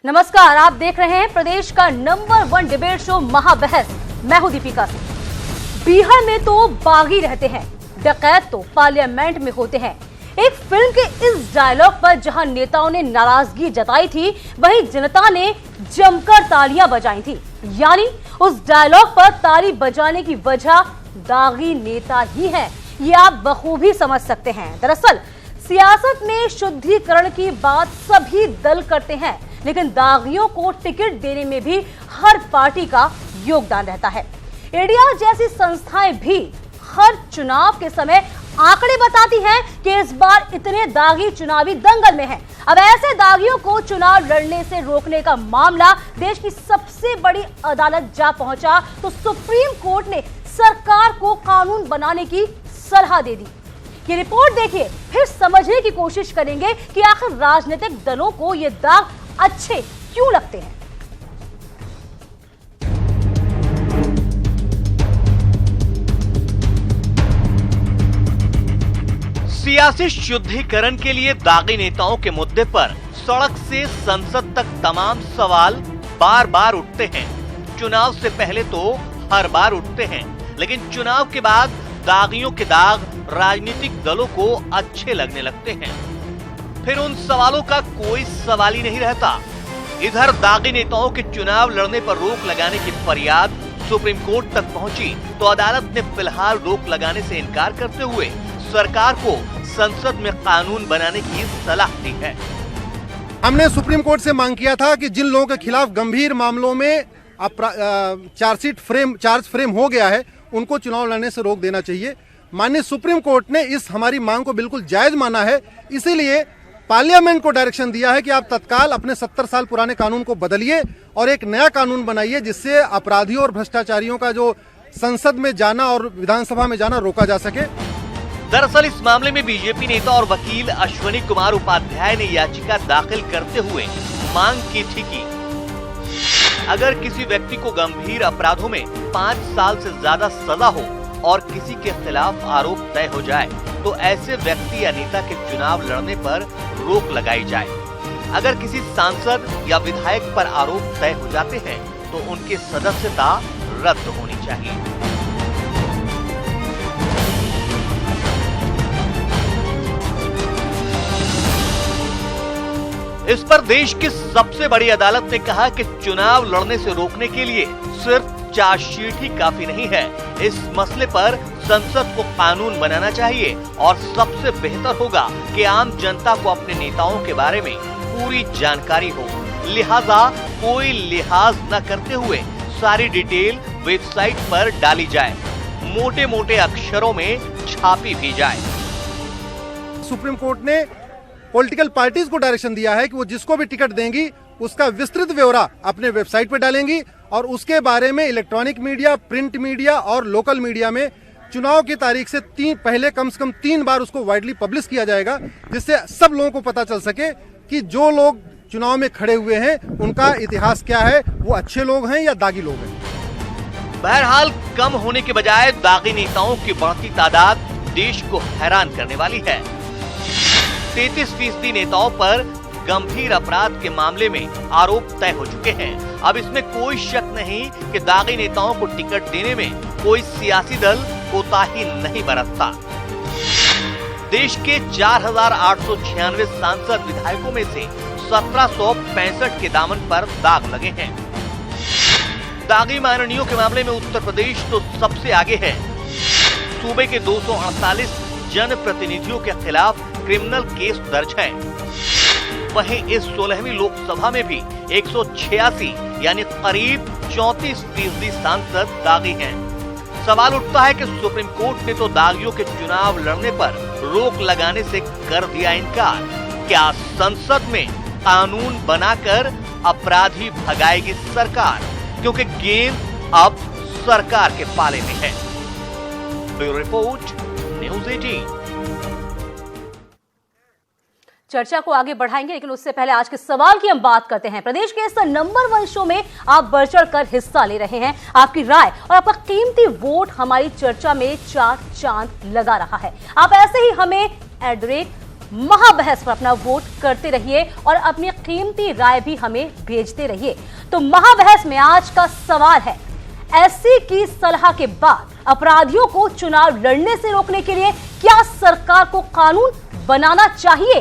नमस्कार, आप देख रहे हैं प्रदेश का नंबर 1 डिबेट शो महाबहस। मैं हूं दीपिका सिंह। बिहार में तो बागी रहते हैं, डकैत तो पार्लियामेंट में होते हैं। एक फिल्म के इस डायलॉग पर जहां नेताओं ने नाराजगी जताई थी, वहीं जनता ने जमकर तालियां बजाई थी। यानी उस डायलॉग पर ताली बजाने की वजह दागी नेता ही है, ये आप बखूबी समझ सकते हैं। दरअसल सियासत में शुद्धिकरण की बात सभी दल करते हैं, लेकिन दागियों को टिकट देने में भी हर पार्टी का योगदान रहता है। इंडिया जैसी संस्थाएं भी हर चुनाव के समय आंकड़े बताती हैं कि इस बार इतने दागी चुनावी दंगल में हैं। अब ऐसे दागियों को चुनाव लड़ने से रोकने का मामला देश की सबसे बड़ी अदालत जा पहुंचा तो सुप्रीम कोर्ट ने सरकार को कानून बनाने की सलाह दे दी। ये रिपोर्ट देखिए, फिर समझने की कोशिश करेंगे कि आखिर राजनीतिक दलों को ये दाग अच्छे क्यों लगते हैं। सियासी शुद्धिकरण के लिए दागी नेताओं के मुद्दे पर सड़क से संसद तक तमाम सवाल बार बार उठते हैं। चुनाव से पहले तो हर बार उठते हैं, लेकिन चुनाव के बाद दागियों के दाग राजनीतिक दलों को अच्छे लगने लगते हैं। फिर उन सवालों का कोई सवाल ही नहीं रहता। इधर दागी नेताओं के चुनाव लड़ने पर रोक लगाने की फरियाद सुप्रीम कोर्ट तक पहुंची तो अदालत ने फिलहाल रोक लगाने से इनकार करते हुए सरकार को संसद में कानून बनाने की सलाह दी है। हमने सुप्रीम कोर्ट से मांग किया था कि जिन लोगों के खिलाफ गंभीर मामलों में चार्ज फ्रेम हो गया है, उनको चुनाव लड़ने से रोक देना चाहिए। माननीय सुप्रीम कोर्ट ने इस हमारी मांग को बिल्कुल जायज माना है, इसीलिए पार्लियामेंट को डायरेक्शन दिया है कि आप तत्काल अपने 70 साल पुराने कानून को बदलिए और एक नया कानून बनाइए, जिससे अपराधियों और भ्रष्टाचारियों का जो संसद में जाना और विधानसभा में जाना रोका जा सके। दरअसल इस मामले में बीजेपी नेता और वकील अश्वनी कुमार उपाध्याय ने याचिका दाखिल करते हुए मांग की थी कि अगर किसी व्यक्ति को गंभीर अपराधों में 5 साल से ज्यादा सजा हो और किसी के खिलाफ आरोप तय हो जाए तो ऐसे व्यक्ति या नेता के चुनाव लड़ने पर रोक लगाई जाए। अगर किसी सांसद या विधायक पर आरोप तय हो जाते हैं तो उनकी सदस्यता रद्द होनी चाहिए। इस पर देश की सबसे बड़ी अदालत ने कहा कि चुनाव लड़ने से रोकने के लिए सिर्फ चार्जशीट ही काफी नहीं है। इस मसले पर संसद को कानून बनाना चाहिए और सबसे बेहतर होगा कि आम जनता को अपने नेताओं के बारे में पूरी जानकारी हो। लिहाजा कोई लिहाज न करते हुए सारी डिटेल वेबसाइट पर डाली जाए, मोटे मोटे अक्षरों में छापी भी जाए। सुप्रीम कोर्ट ने पॉलिटिकल पार्टीज को डायरेक्शन दिया है कि वो जिसको भी टिकट देंगी उसका विस्तृत ब्यौरा अपने वेबसाइट पर डालेंगी और उसके बारे में इलेक्ट्रॉनिक मीडिया, प्रिंट मीडिया और लोकल मीडिया में चुनाव की तारीख से पहले कम से कम 3 बार उसको वाइडली पब्लिश किया जाएगा, जिससे सब लोगों को पता चल सके कि जो लोग चुनाव में खड़े हुए हैं उनका इतिहास क्या है, वो अच्छे लोग हैं या दागी लोग हैं। बहरहाल कम होने के बजाय दागी नेताओं की बढ़ती तादाद देश को हैरान करने वाली है। 33% नेताओं पर गंभीर अपराध के मामले में आरोप तय हो चुके हैं। अब इसमें कोई शक नहीं कि दागी नेताओं को टिकट देने में कोई सियासी दल कोताही नहीं बरतता। देश के 4,896 सांसद विधायकों में से 1765 के दामन पर दाग लगे हैं। दागी माननीयों के मामले में उत्तर प्रदेश तो सबसे आगे है। सूबे के 248 जनप्रतिनिधियों के खिलाफ क्रिमिनल केस दर्ज है। वहीं इस 16वीं लोकसभा में भी 186 यानी करीब 34% सांसद दागी हैं। सवाल उठता है कि सुप्रीम कोर्ट ने तो दागियों के चुनाव लड़ने पर रोक लगाने से कर दिया इनकार। क्या संसद में कानून बनाकर अपराधी भगाएगी सरकार? क्योंकि गेम अब सरकार के पाले में है। Bureau report, news 18। चर्चा को आगे बढ़ाएंगे, लेकिन उससे पहले आज के सवाल की हम बात करते हैं। प्रदेश के इस नंबर 1 शो में आप बढ़ चढ़ कर हिस्सा ले रहे हैं। आपकी राय और आपका कीमती वोट हमारी चर्चा में 4 चांद लगा रहा है। आप ऐसे ही हमें महाबहस पर अपना वोट करते रहिए और अपनी कीमती राय भी हमें भेजते रहिए। तो महाबहस में आज का सवाल है, एससी की सलाह के बाद अपराधियों को चुनाव लड़ने से रोकने के लिए क्या सरकार को कानून बनाना चाहिए?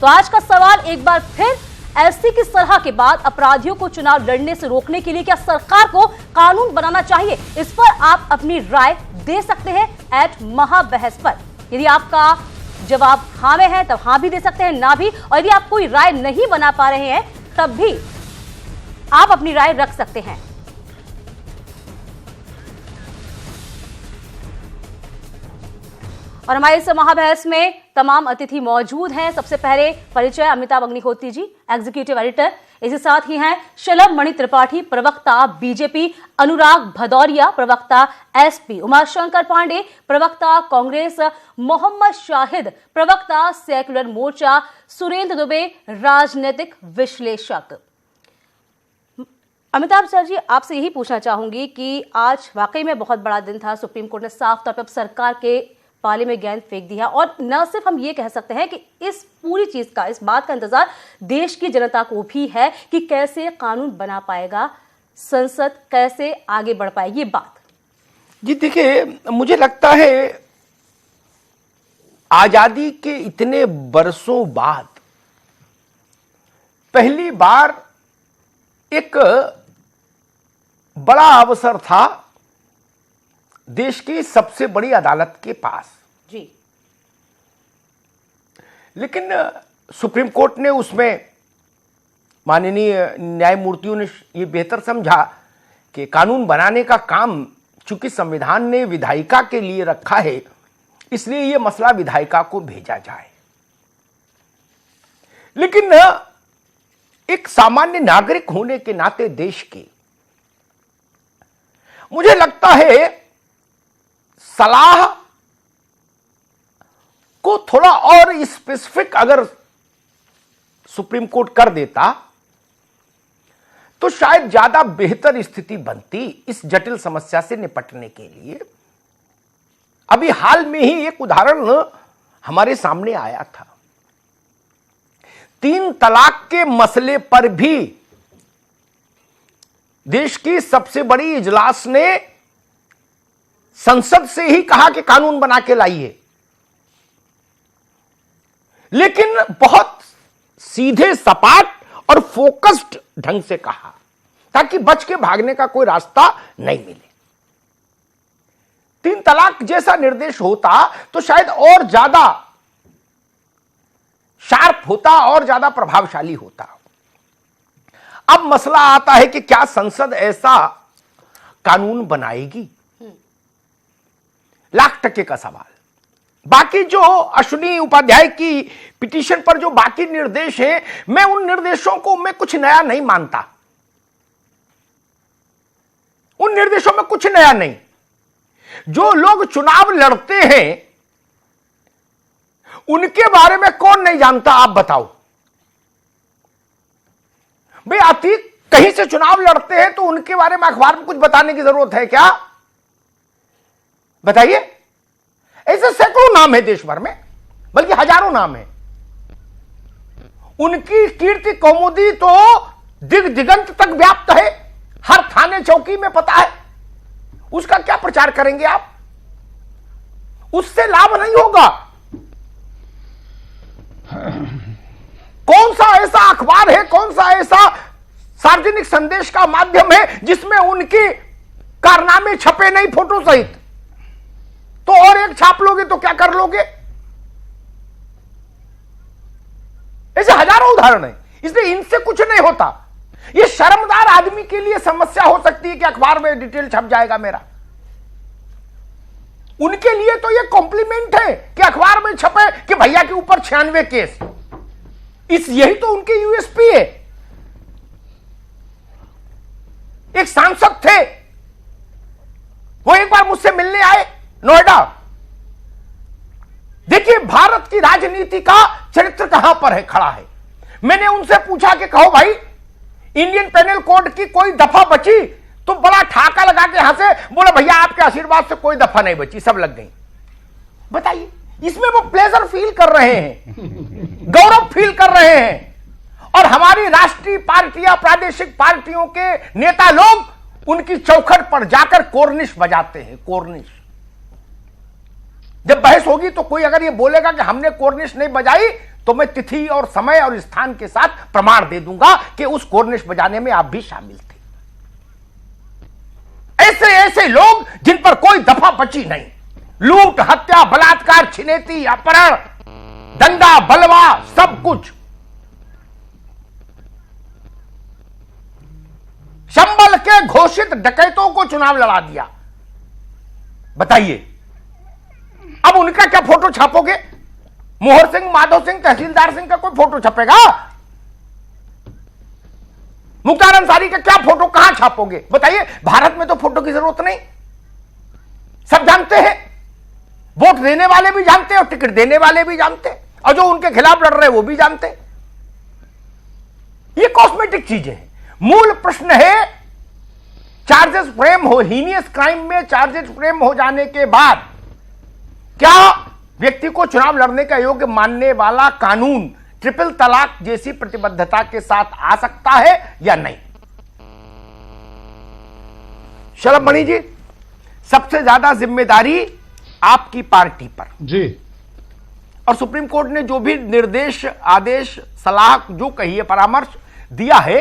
तो आज का सवाल एक बार फिर, एससी की सलाह के बाद अपराधियों को चुनाव लड़ने से रोकने के लिए क्या सरकार को कानून बनाना चाहिए? इस पर आप अपनी राय दे सकते हैं @महाबहस पर। यदि आपका जवाब हाँ में है तब हाँ भी दे सकते हैं, ना भी, और यदि आप कोई राय नहीं बना पा रहे हैं तब भी आप अपनी राय रख सकते हैं। और हमारे इस महाबहस में तमाम अतिथि मौजूद हैं। सबसे पहले परिचय अमिताभ अग्निहोत्री जी, एग्जीक्यूटिव एडिटर। इसके साथ ही हैं शलभ मणि त्रिपाठी, प्रवक्ता बीजेपी, अनुराग भदौरिया, प्रवक्ता एसपी, उमाशंकर पांडे, प्रवक्ता कांग्रेस, मोहम्मद शाहिद, प्रवक्ता सेक्युलर मोर्चा, सुरेंद्र दुबे, राजनीतिक विश्लेषक। अमिताभ सर जी, आपसे यही पूछना चाहूंगी कि आज वाकई में बहुत बड़ा दिन था। सुप्रीम कोर्ट ने साफ तौर पर सरकार के पाले में गेंद फेंक दी है, और न सिर्फ हम ये कह सकते हैं कि इस पूरी चीज का, इस बात का इंतजार देश की जनता को भी है कि कैसे कानून बना पाएगा संसद, कैसे आगे बढ़ पाएगी ये बात। जी देखिए, मुझे लगता है आजादी के इतने बरसों बाद पहली बार एक बड़ा अवसर था देश की सबसे बड़ी अदालत के पास जी। लेकिन सुप्रीम कोर्ट ने उसमें, माननीय न्यायमूर्तियों ने ये बेहतर समझा कि कानून बनाने का काम चूंकि संविधान ने विधायिका के लिए रखा है, इसलिए ये मसला विधायिका को भेजा जाए। लेकिन एक सामान्य नागरिक होने के नाते देश के, मुझे लगता है सलाह को थोड़ा और स्पेसिफिक अगर सुप्रीम कोर्ट कर देता तो शायद ज्यादा बेहतर स्थिति बनती इस जटिल समस्या से निपटने के लिए। अभी हाल में ही एक उदाहरण हमारे सामने आया था। 3 तलाक के मसले पर भी देश की सबसे बड़ी इजलास ने संसद से ही कहा कि कानून बना के लाइए, लेकिन बहुत सीधे, सपाट और फोकस्ड ढंग से कहा ताकि बच के भागने का कोई रास्ता नहीं मिले। 3 तलाक जैसा निर्देश होता तो शायद और ज्यादा शार्प होता और ज्यादा प्रभावशाली होता। अब मसला आता है कि क्या संसद ऐसा कानून बनाएगी? %1,00,000 का सवाल। बाकी जो अश्विनी उपाध्याय की पिटीशन पर जो बाकी निर्देश हैं, मैं उन निर्देशों को मैं कुछ नया नहीं मानता। उन निर्देशों में कुछ नया नहीं। जो लोग चुनाव लड़ते हैं उनके बारे में कौन नहीं जानता, आप बताओ भाई। अतीत कहीं से चुनाव लड़ते हैं तो उनके बारे में अखबार में कुछ बताने की जरूरत है क्या? बताइए। ऐसे सैकड़ों नाम है देश भर में, बल्कि हजारों नाम है। उनकी कीर्ति कौमुदी तो दिग दिगंत तक व्याप्त है, हर थाने चौकी में पता है। उसका क्या प्रचार करेंगे आप? उससे लाभ नहीं होगा। कौन सा ऐसा अखबार है, कौन सा ऐसा सार्वजनिक संदेश का माध्यम है जिसमें उनके कारनामे छपे नहीं फोटो सहित? तो और एक छाप लोगे तो क्या कर लोगे? ऐसे हजारों उदाहरण है। इसलिए इनसे कुछ नहीं होता। ये शर्मदार आदमी के लिए समस्या हो सकती है कि अखबार में डिटेल छप जाएगा मेरा। उनके लिए तो ये कॉम्प्लीमेंट है कि अखबार में छपे कि भैया के ऊपर 96 केस। यही तो उनके यूएसपी है। एक सांसद थे, वो एक बार मुझसे मिलने आए नोएडा। देखिए भारत की राजनीति का चरित्र कहां पर है, खड़ा है। मैंने उनसे पूछा कि कहो भाई, इंडियन पेनल कोड की कोई दफा बची? तो बड़ा ठाका लगा के हंसे, बोले भैया आपके आशीर्वाद से कोई दफा नहीं बची, सब लग गई। बताइए इसमें वो प्लेजर फील कर रहे हैं, गौरव फील कर रहे हैं। और हमारी राष्ट्रीय पार्टियां, प्रादेशिक पार्टियों के नेता लोग उनकी चौखट पर जाकर कोर्निश बजाते हैं। कोर्निश, जब बहस होगी तो कोई अगर ये बोलेगा कि हमने कोर्निश नहीं बजाई, तो मैं तिथि और समय और स्थान के साथ प्रमाण दे दूंगा कि उस कोर्निश बजाने में आप भी शामिल थे। ऐसे ऐसे लोग जिन पर कोई दफा बची नहीं, लूट, हत्या, बलात्कार, छिनेती, अपहरण, दंगा, बलवा, सब कुछ। संबल के घोषित डकैतों को चुनाव लड़ा दिया। बताइए, अब उनका क्या फोटो छापोगे? मोहर सिंह, माधव सिंह, तहसीलदार सिंह का कोई फोटो छपेगा? मुख्तार अंसारी का क्या फोटो कहां छापोगे? बताइए। भारत में तो फोटो की जरूरत नहीं, सब जानते हैं। वोट देने वाले भी जानते हैं और टिकट देने वाले भी जानते हैं, और जो उनके खिलाफ लड़ रहे हैं वो भी जानते हैं। ये कॉस्मेटिक चीजें हैं। मूल प्रश्न है, चार्जेस फ्रेम हो, हीनियस क्राइम में चार्जेस फ्रेम हो जाने के बाद क्या व्यक्ति को चुनाव लड़ने का योग्य मानने वाला कानून ट्रिपल तलाक जैसी प्रतिबद्धता के साथ आ सकता है या नहीं? शलभ मणि जी, सबसे ज्यादा जिम्मेदारी आपकी पार्टी पर जी, और सुप्रीम कोर्ट ने जो भी निर्देश, आदेश, सलाह जो कही है, परामर्श दिया है,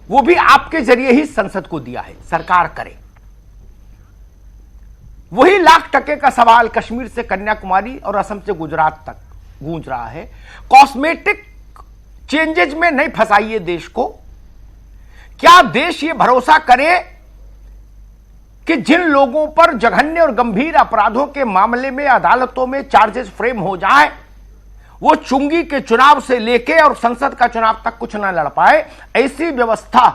वो भी आपके जरिए ही संसद को दिया है। सरकार करे। वही लाख टके का सवाल कश्मीर से कन्याकुमारी और असम से गुजरात तक गूंज रहा है। कॉस्मेटिक चेंजेज में नहीं फंसाइए देश को। क्या देश ये भरोसा करे कि जिन लोगों पर जघन्य और गंभीर अपराधों के मामले में अदालतों में चार्जेस फ्रेम हो जाए, वो चुंगी के चुनाव से लेके और संसद का चुनाव तक कुछ ना लड़ पाए? ऐसी व्यवस्था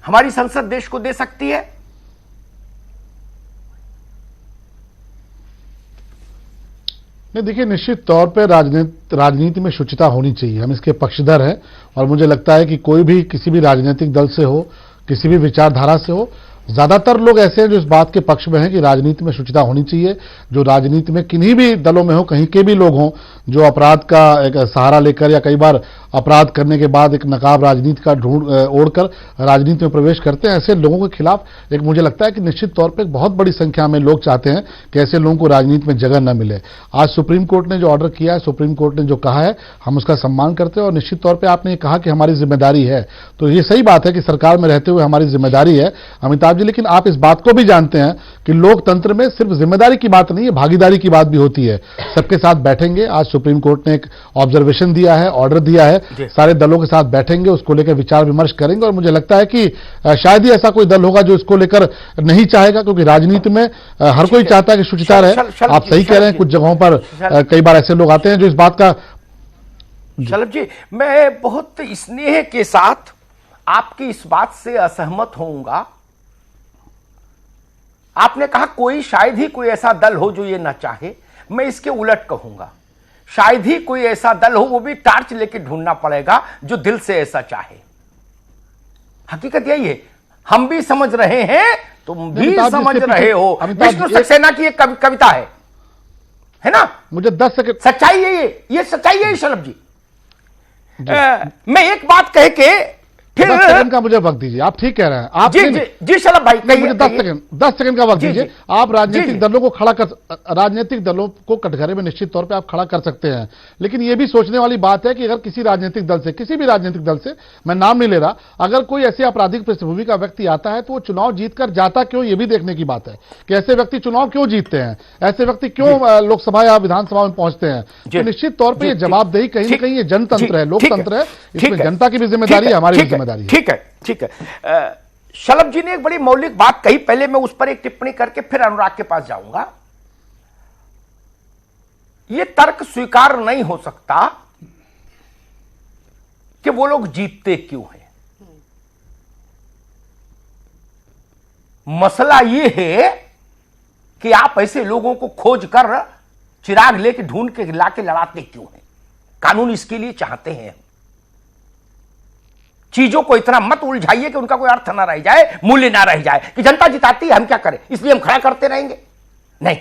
हमारी संसद देश को दे सकती है? नहीं, देखिए, निश्चित तौर पर राजनीति में शुचिता होनी चाहिए, हम इसके पक्षधर हैं। और मुझे लगता है कि कोई भी किसी भी राजनीतिक दल से हो, किसी भी विचारधारा से हो, ज्यादातर लोग ऐसे हैं जो इस बात के पक्ष में हैं कि राजनीति में शुचिता होनी चाहिए। जो राजनीति में किन्हीं भी दलों में हो, कहीं के भी लोग हों, जो अपराध का एक सहारा लेकर या कई बार अपराध करने के बाद एक नकाब राजनीति का ओढ़कर राजनीति में प्रवेश करते हैं, ऐसे लोगों के खिलाफ एक मुझे लगता है कि निश्चित तौर पर एक बहुत बड़ी संख्या में लोग चाहते हैं कि ऐसे लोगों को राजनीति में जगह न मिले। आज सुप्रीम कोर्ट ने जो ऑर्डर किया है, सुप्रीम कोर्ट ने जो कहा है, हम उसका सम्मान करते हैं। और निश्चित तौर पर आपने कहा कि हमारी जिम्मेदारी है, तो ये सही बात है कि सरकार में रहते हुए हमारी जिम्मेदारी है, अमिताभ जी। लेकिन आप इस बात को भी जानते हैं कि लोकतंत्र में सिर्फ जिम्मेदारी की बात नहीं है, भागीदारी की बात भी होती है। सबके साथ बैठेंगे। आज सुप्रीम कोर्ट ने एक ऑब्जर्वेशन दिया है, ऑर्डर दिया है, सारे दलों के साथ बैठेंगे, उसको लेकर विचार विमर्श करेंगे। और मुझे लगता है कि शायद ही ऐसा कोई दल होगा जो इसको लेकर नहीं चाहेगा, क्योंकि राजनीति में हर कोई चाहता है कि शुचिता रहे। आप सही कह रहे हैं, कुछ जगहों पर कई बार ऐसे लोग आते हैं जो इस बात का। शलभ जी, मैं बहुत स्नेह के साथ आपकी इस बात से असहमत होऊंगा। आपने कहा कोई, शायद ही कोई ऐसा दल हो जो ये ना चाहे। मैं इसके उलट कहूंगा, शायद ही कोई ऐसा दल हो, वो भी टार्च लेके ढूंढना पड़ेगा, जो दिल से ऐसा चाहे। हकीकत यही है, हम भी समझ रहे हैं, तुम भी समझ रहे हो। विष्णु सक्सेना की एक कविता है ना? मुझे 10 सेकंड, सच्चाई है ये सच्चाई है शलभ जी। मैं एक बात कह के फिर 10 सेकंड का मुझे वक्त दीजिए। आप ठीक कह रहे हैं। आप जी शलभ भाई, मुझे 10 सेकंड का वक्त दीजिए। आप राजनीतिक दलों को राजनीतिक दलों को कटघरे में निश्चित तौर पे आप खड़ा कर सकते हैं, लेकिन यह भी सोचने वाली बात है कि अगर किसी राजनीतिक दल से, किसी भी राजनीतिक दल से, मैं नाम नहीं ले रहा, अगर कोई ऐसे आपराधिक पृष्ठभूमि का व्यक्ति आता है तो वो चुनाव जीतकर जाता क्यों, यह भी देखने की बात है कि ऐसे व्यक्ति चुनाव क्यों जीतते हैं, ऐसे व्यक्ति क्यों लोकसभा या विधानसभा में पहुंचते हैं। तो निश्चित तौर पर यह जवाबदेही कहीं ना कहीं ये जनतंत्र है, लोकतंत्र है, इसमें जनता की भी जिम्मेदारी है, हमारी भी जिम्मेदारी है। ठीक है। शलभ जी ने एक बड़ी मौलिक बात कही, पहले मैं उस पर एक टिप्पणी करके फिर अनुराग के पास जाऊंगा। यह तर्क स्वीकार नहीं हो सकता कि वो लोग जीतते क्यों हैं। मसला यह है कि आप ऐसे लोगों को खोज कर चिराग लेके ढूंढ के लाके लड़ाते क्यों हैं। कानून इसके लिए चाहते हैं। चीजों को इतना मत उलझाइए कि उनका कोई अर्थ ना रह जाए, मूल्य ना रह जाए, कि जनता जिताती है हम क्या करें, इसलिए हम खड़ा करते रहेंगे। नहीं,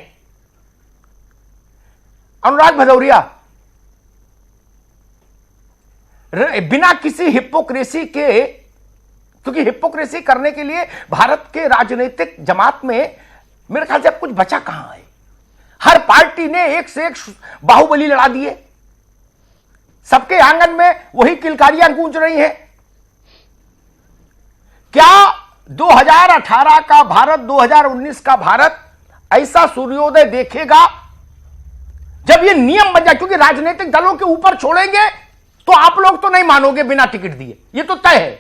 अनुराग भदौरिया, बिना किसी हिपोक्रेसी के, क्योंकि हिपोक्रेसी करने के लिए भारत के राजनीतिक जमात में मेरे ख्याल से अब कुछ बचा कहां है। हर पार्टी ने एक से एक बाहुबली लड़ा दिए, सबके आंगन में वही किलकारियां गूंज रही हैं। क्या 2018 का भारत, 2019 का भारत ऐसा सूर्योदय देखेगा जब ये नियम बन जाए? क्योंकि राजनीतिक दलों के ऊपर छोड़ेंगे तो आप लोग तो नहीं मानोगे बिना टिकट दिए, ये तो तय है।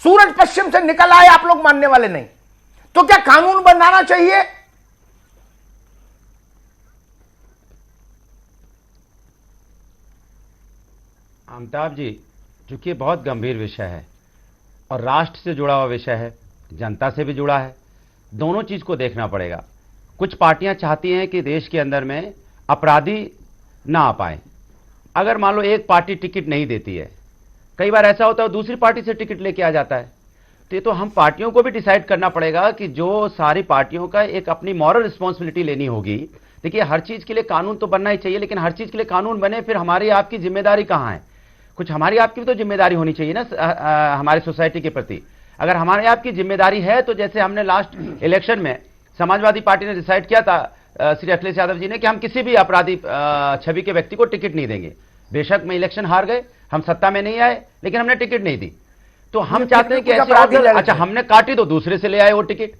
सूरज पश्चिम से निकल आए, आप लोग मानने वाले नहीं। तो क्या कानून बनाना चाहिए? अमिताभ जी, चूंकि बहुत गंभीर विषय है और राष्ट्र से जुड़ा हुआ विषय है, जनता से भी जुड़ा है, दोनों चीज को देखना पड़ेगा। कुछ पार्टियां चाहती हैं कि देश के अंदर में अपराधी ना आ पाए। अगर मान लो एक पार्टी टिकट नहीं देती है, कई बार ऐसा होता है दूसरी पार्टी से टिकट लेके आ जाता है, तो ये तो हम पार्टियों को भी डिसाइड करना पड़ेगा कि जो सारी पार्टियों का एक अपनी मॉरल रिस्पॉन्सिबिलिटी लेनी होगी। देखिए, हर चीज के लिए कानून तो बनना ही चाहिए, लेकिन हर चीज के लिए कानून बने फिर हमारी आपकी जिम्मेदारी कहां है? कुछ हमारी आपकी भी तो जिम्मेदारी होनी चाहिए ना हमारी सोसाइटी के प्रति। अगर हमारे आपकी जिम्मेदारी है तो जैसे हमने लास्ट इलेक्शन में समाजवादी पार्टी ने डिसाइड किया था, श्री अखिलेश यादव जी ने, कि हम किसी भी अपराधी छवि के व्यक्ति को टिकट नहीं देंगे। बेशक में इलेक्शन हार गए, हम सत्ता में नहीं आए, लेकिन हमने टिकट नहीं दी। तो हम चाहते हैं कि ऐसे, अच्छा हमने काटी तो दूसरे से ले आए वो टिकट।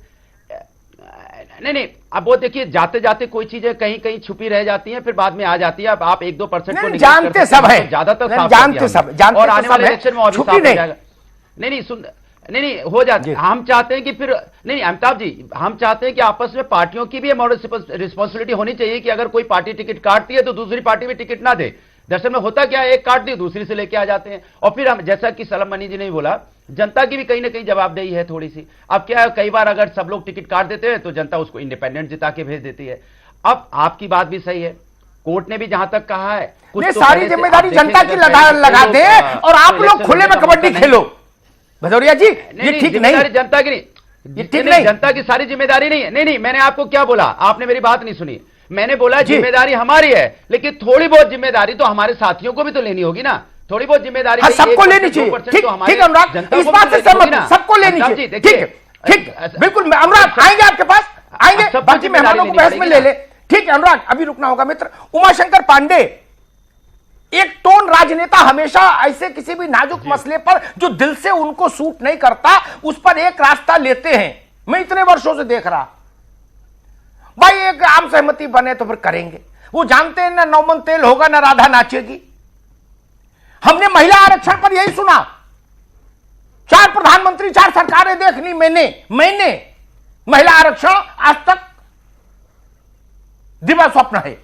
नहीं, अब वो देखिए, जाते जाते कोई चीजें कहीं कहीं छुपी रह जाती हैं, फिर बाद में आ जाती है। अब आप 1-2% को जानते सब है, ज्यादातर जानते सब, और आने वाले इलेक्शन में और भी साफ हो जाएगा। नहीं सुन, नहीं हो जाती। हम चाहते हैं कि फिर नहीं अमिताभ जी, हम चाहते हैं कि आपस में पार्टियों की भी मॉरल रिस्पॉन्सिबिलिटी होनी चाहिए कि अगर कोई पार्टी टिकट काटती है तो दूसरी पार्टी भी टिकट ना दे। दरअसल में होता क्या है, एक काट दी दूसरी से लेके आ जाते हैं। और फिर हम, जैसा कि सलम मनी जी ने बोला, जनता की भी कहीं ना कहीं जवाबदेही है थोड़ी सी। अब क्या है, कई बार अगर सब लोग टिकट काट देते हैं तो जनता उसको इंडिपेंडेंट जिता के भेज देती है। अब आपकी बात भी सही है, कोर्ट ने भी जहां तक कहा है, कुछ तो सारी जिम्मेदारी जनता की लगा दे और आप लोग खुले में कबड्डी खेलो। भदौरिया जी, ये ठीक नहीं, जनता की नहीं, ये ठीक नहीं, जनता की सारी जिम्मेदारी नहीं है। नहीं, मैंने आपको क्या बोला, आपने मेरी बात नहीं सुनी। मैंने बोला जिम्मेदारी हमारी है, लेकिन थोड़ी बहुत जिम्मेदारी तो हमारे साथियों को भी तो लेनी होगी ना। थोड़ी बहुत जिम्मेदारी सबको लेनी चाहिए। ठीक अनुराग, इस बात से सहमत, सबको लेनी चाहिए। ठीक, बिल्कुल अनुराग, आएंगे आपके पास, आएंगे, बाकी मेहमानों को बहस में ले ले। ठीक है अनुराग, अभी रुकना होगा मित्र। उमाशंकर पांडे, एक टोन राजनेता हमेशा ऐसे किसी भी नाजुक मसले पर जो दिल से उनको सूट नहीं करता, उस पर एक रास्ता लेते हैं। मैं इतने वर्षों से देख रहा, भाई एक आम सहमति बने तो फिर करेंगे। वो जानते हैं ना नौमन तेल होगा ना राधा नाचेगी। हमने महिला आरक्षण पर यही सुना, 4 प्रधानमंत्री 4 सरकारें देख ली मैंने महिला आरक्षण आज तक दिवा स्वप्न है।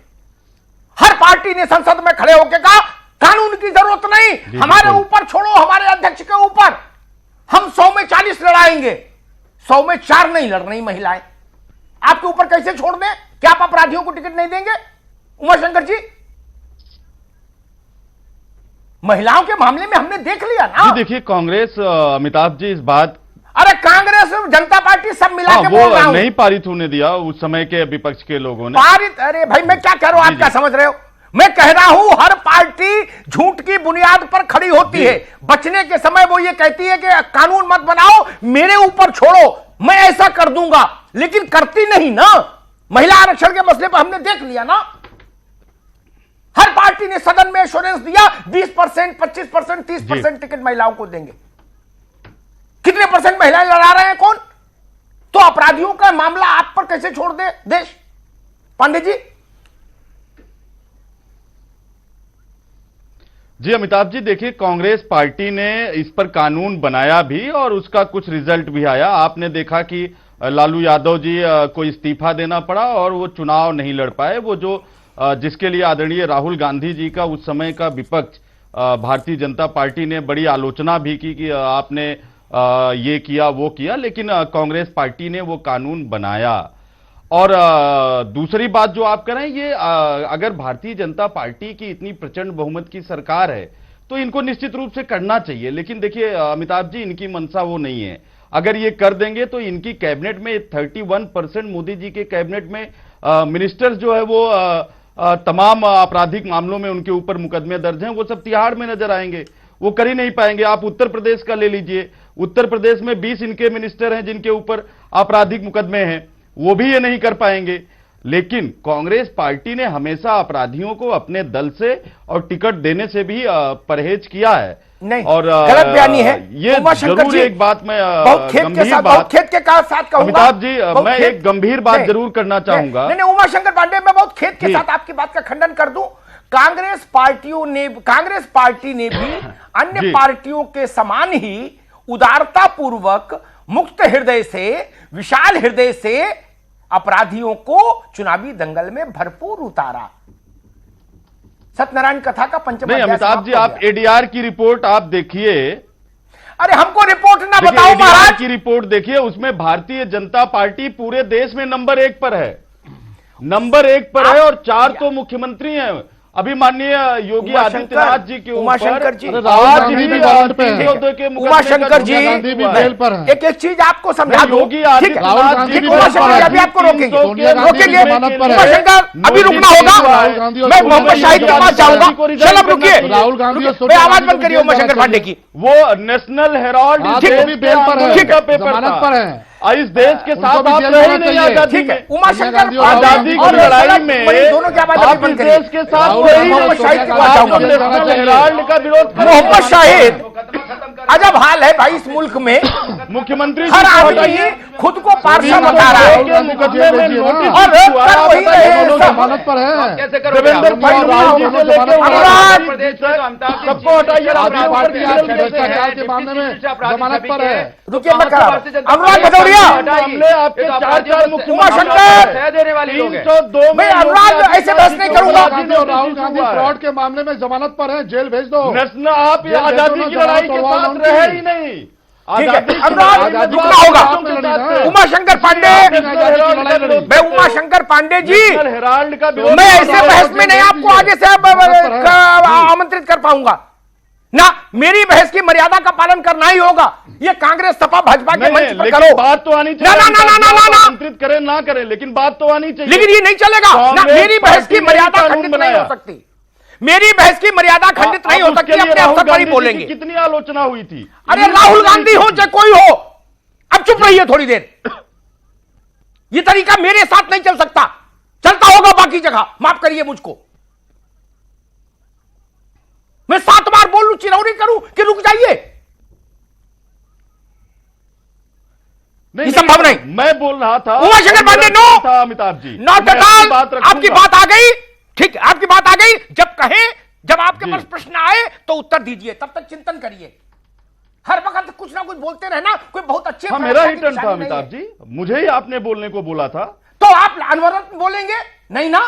हर पार्टी ने संसद में खड़े होकर कहा कानून की जरूरत नहीं, हमारे ऊपर छोड़ो, हमारे अध्यक्ष के ऊपर, हम 100 में 40 लड़ाएंगे, 100 में 4 नहीं लड़ रही महिलाएं। आपके ऊपर कैसे छोड़ दें? क्या आप अपराधियों को टिकट नहीं देंगे? उमाशंकर जी, महिलाओं के मामले में हमने देख लिया ना। देखिए कांग्रेस, अमिताभ जी, इस बात, अरे कांग्रेस जनता पार्टी सब मिला के बोल रहा हूं, नहीं पारित होने दिया उस समय के विपक्ष के लोगों ने। पारित? अरे भाई मैं क्या कह रहा हूं, आप क्या समझ रहे हो? मैं कह रहा हूं हर पार्टी झूठ की बुनियाद पर खड़ी होती है। बचने के समय वो ये कहती है कि कानून मत बनाओ, मेरे ऊपर छोड़ो, मैं ऐसा कर दूंगा, लेकिन करती नहीं ना। महिला आरक्षण के मसले पर हमने देख लिया ना, हर पार्टी ने सदन में एश्योरेंस दिया 20%, 25%, 30% टिकट महिलाओं को देंगे। कितने % महिलाएं लड़ा रहे हैं? कौन? तो अपराधियों का मामला आप पर कैसे छोड़ दे देश? पांडे जी। जी अमिताभ जी, देखिए कांग्रेस पार्टी ने इस पर कानून बनाया भी और उसका कुछ रिजल्ट भी आया। आपने देखा कि लालू यादव जी को इस्तीफा देना पड़ा और वो चुनाव नहीं लड़ पाए। वो जो जिसके लिए आदरणीय राहुल गांधी जी का उस समय का विपक्ष भारतीय जनता पार्टी ने बड़ी आलोचना भी की कि आपने ये किया वो किया, लेकिन कांग्रेस पार्टी ने वो कानून बनाया। और दूसरी बात जो आप कह रहे हैं, ये अगर भारतीय जनता पार्टी की इतनी प्रचंड बहुमत की सरकार है तो इनको निश्चित रूप से करना चाहिए। लेकिन देखिए अमिताभ जी, इनकी मंशा वो नहीं है। अगर ये कर देंगे तो इनकी कैबिनेट में 31% मोदी जी के कैबिनेट में मिनिस्टर्स जो है वो तमाम आपराधिक मामलों में उनके ऊपर मुकदमे दर्ज हैं, वो सब तिहाड़ में नजर आएंगे, वो कर ही नहीं पाएंगे। आप उत्तर प्रदेश का ले लीजिए, उत्तर प्रदेश में 20 इनके मिनिस्टर हैं जिनके ऊपर आपराधिक मुकदमे हैं, वो भी ये नहीं कर पाएंगे। लेकिन कांग्रेस पार्टी ने हमेशा अपराधियों को अपने दल से और टिकट देने से भी परहेज किया है। नहीं, और गलत बयानी है ये जरूर एक बात मैं बहुत खेत के साथ कहूंगा। अमिताभ जी, मैं एक गंभीर बात जरूर करना चाहूंगा। नहीं, उमाशंकर पांडे, मैं बहुत खेत के साथ आपकी बात का खंडन कर दूं। कांग्रेस पार्टी ने भी अन्य पार्टियों के समान ही उदारता पूर्वक, मुक्त हृदय से, विशाल हृदय से अपराधियों को चुनावी दंगल में भरपूर उतारा। सत्यनारायण कथा का पंचम नहीं, अमिताभ जी, आप एडीआर की रिपोर्ट आप देखिए। अरे हमको रिपोर्ट ना बताओ महाराज, की रिपोर्ट देखिए, उसमें भारतीय जनता पार्टी पूरे देश में नंबर 1 पर है, नंबर 1 पर है, और 4 तो मुख्यमंत्री हैं। अभी माननीय योगी आदित्यनाथ जी के ऊपर उमाशंकर जी, उमाशंकर जी जेल पर हैं। एक चीज आपको समझा दूं, योगी आदित्यनाथ जी अभी आपको रोकेंगे, उमाशंकर अभी रुकना होगा। मैं मोहम्मद शाहिद के पास जाऊंगा। चलो रुकिए, राहुल गांधी मैं आवाज बंद करिए उमाशंकर पांडे की। वो नेशनल हेराल्ड बेल पर है, का पेपर जमानत पर है। इस देश के साथ आप रहे नहीं आजादी में, उमाशंकर आजादी की लड़ाई में दोनों की आवाज आप इस देश के साथ नेशनल हेराल्ड का विरोध कर। मोहम्मद शाहिद, अजब हाल है भाई इस मुल्क में। मुख्यमंत्री हर आदमी खुद को पार्षद बता रहा है और कर वही रहे हैं सब। जमानत पर है। कैसे देवेंद्र सबको हटाइए, भ्रष्टाचार के मामले में जमानत पर है। रुकिए, मैं करा अनुराग भदौरिया, आपके 4 उमाशंकर देने वाली लोग हैं। 302 मैं अनुराग ऐसे बहस नहीं करूंगा। राहुल गांधी फ्रॉड के मामले में जमानत पर है, जेल भेज दो। नेशनल, आप ये आजादी की लड़ाई के साथ रहे ही नहीं। ठीक है, अनुराग रुकना होगा। उमाशंकर पांडे, मैं उमाशंकर पांडे जी, हेराल्ड का मैं ऐसे बहस में नहीं आपको आगे से आमंत्रित कर पाऊंगा ना। मेरी बहस की मर्यादा का पालन करना ही होगा। ये कांग्रेस सपा भाजपा के मंच पर करो, बात तो आनी चाहिए। ना आमंत्रित करें ना करें, लेकिन बात तो आनी चाहिए। लेकिन ये नहीं चलेगा ना। मेरी बहस की मर्यादा खंडित नहीं हो सकती। मेरी बहस की मर्यादा खंडित नहीं हो सकती। अपने अवसर पर ही बोलेंगे। कितनी आलोचना हुई थी। अरे राहुल गांधी हो चाहे कोई हो, अब चुप रहिए थोड़ी देर। ये तरीका मेरे साथ नहीं चल सकता, चलता होगा बाकी जगह, माफ करिए मुझको। मैं 7 बार बोल लूं, चिरौरी करूं कि रुक जाइए, नहीं, संभव नहीं। मैं बोल रहा था उमाशंकर पांडे, नो था Amitabh ji, not at all. आपकी बात आ गई, ठीक है, आपकी बात आ गई। जब कहें, जब आपके पास प्रश्न आए तो उत्तर दीजिए, तब तक चिंतन करिए। हर वक्त कुछ ना कुछ बोलते रहना कोई बहुत अच्छे। मेरा ही टर्न था अमिताभ जी, मुझे ही आपने बोलने को बोला था, तो आप अनवरत बोलेंगे नहीं ना।